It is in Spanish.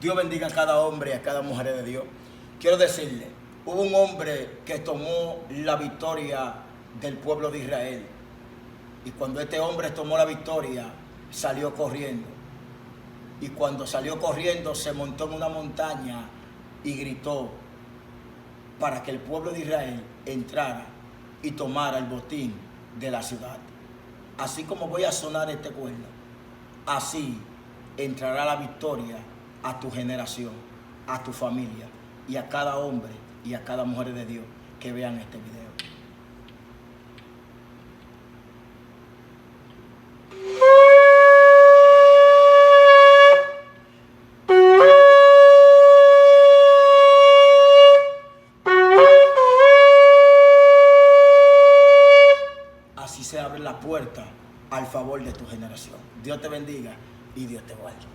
Dios bendiga a cada hombre y a cada mujer de Dios. Quiero decirle, hubo un hombre que tomó la victoria del pueblo de Israel. Y cuando este hombre tomó la victoria, salió corriendo. Y cuando salió corriendo, se montó en una montaña y gritó para que el pueblo de Israel entrara y tomara el botín de la ciudad. Así como voy a sonar este cuerno, así entrará la victoria a tu generación, a tu familia y a cada hombre y a cada mujer de Dios que vean este video. Así se abre la puerta al favor de tu generación. Dios te bendiga y Dios te guarde.